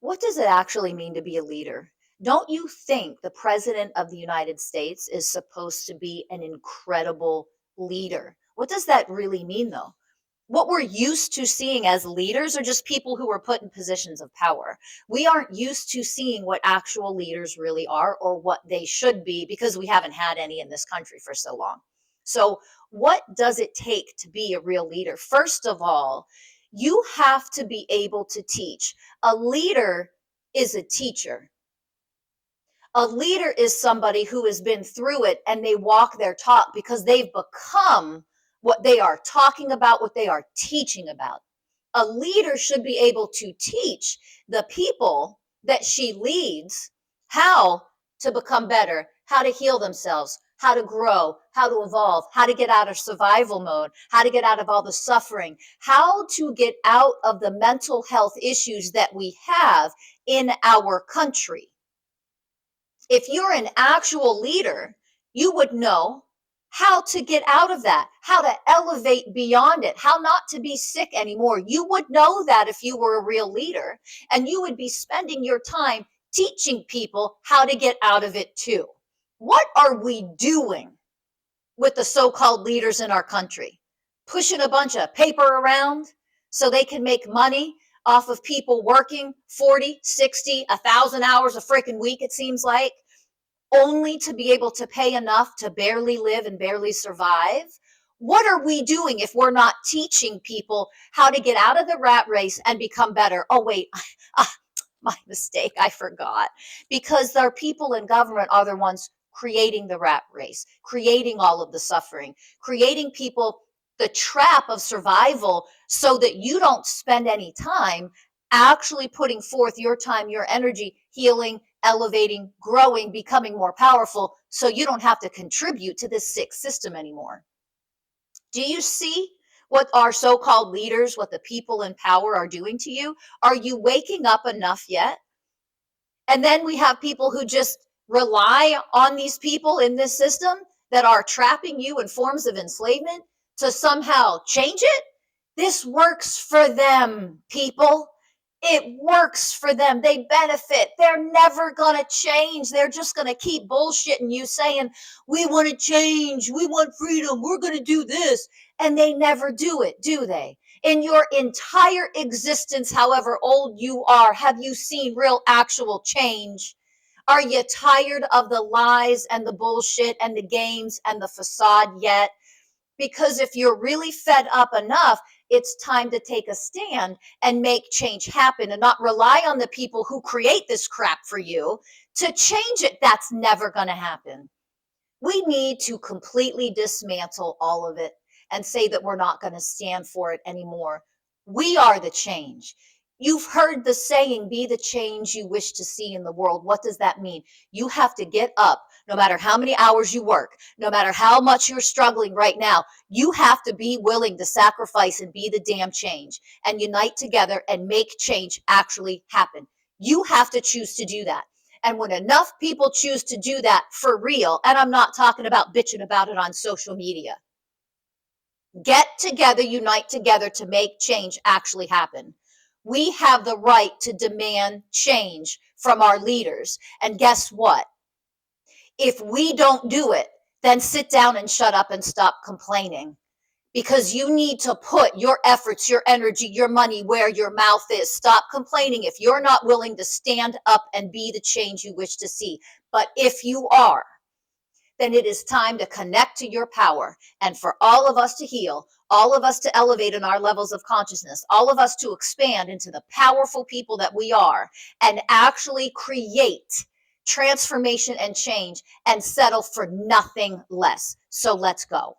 What does it actually mean to be a leader? Don't you think the president of the United States is supposed to be an incredible leader? What does that really mean, though? What we're used to seeing as leaders are just people who are put in positions of power. We aren't used to seeing what actual leaders really are or what they should be because we haven't had any in this country for so long. So, what does it take to be a real leader? First of all, you have to be able to teach. A leader is a teacher. A leader is somebody who has been through it and they walk their talk because they've become what they are talking about, what they are teaching about. A leader should be able to teach the people that she leads how to become better, how to heal themselves, how to grow, how to evolve, how to get out of survival mode, how to get out of all the suffering, how to get out of the mental health issues that we have in our country. If you're an actual leader, you would know how to get out of that, how to elevate beyond it, how not to be sick anymore. You would know that if you were a real leader, and you would be spending your time teaching people how to get out of it too. What are we doing with the so-called leaders in our country? Pushing a bunch of paper around so they can make money off of people working 40, 60, 1,000 hours a freaking week, it seems like, only to be able to pay enough to barely live and barely survive. What are we doing if we're not teaching people how to get out of the rat race and become better? Oh, wait, my mistake, I forgot. Because our people in government are the ones creating the rat race, creating all of the suffering, creating people the trap of survival so that you don't spend any time actually putting forth your time, your energy, healing, elevating, growing, becoming more powerful, so you don't have to contribute to this sick system anymore. Do you see what our so-called leaders, what the people in power are doing to you? Are you waking up enough yet? And then we have people who just rely on these people in this system that are trapping you in forms of enslavement to somehow change it. This works for them, people. It works for them. They benefit. They're never going to change. They're just going to keep bullshitting you saying, we want to change. We want freedom. We're going to do this. And they never do it, do they? In your entire existence, however old you are, have you seen real actual change? Are you tired of the lies and the bullshit and the games and the facade yet? Because if you're really fed up enough, it's time to take a stand and make change happen and not rely on the people who create this crap for you to change it. That's never going to happen. We need to completely dismantle all of it and say that we're not going to stand for it anymore. We are the change. You've heard the saying, be the change you wish to see in the world. What does that mean? You have to get up, no matter how many hours you work, no matter how much you're struggling right now. You have to be willing to sacrifice and be the damn change and unite together and make change actually happen. You have to choose to do that. And when enough people choose to do that for real, and I'm not talking about bitching about it on social media, get together, unite together to make change actually happen. We have the right to demand change from our leaders. And guess what? If we don't do it, then sit down and shut up and stop complaining. Because you need to put your efforts, your energy, your money where your mouth is. Stop complaining if you're not willing to stand up and be the change you wish to see. But if you are, then it is time to connect to your power and for all of us to heal, all of us to elevate in our levels of consciousness, all of us to expand into the powerful people that we are and actually create transformation and change and settle for nothing less. So let's go.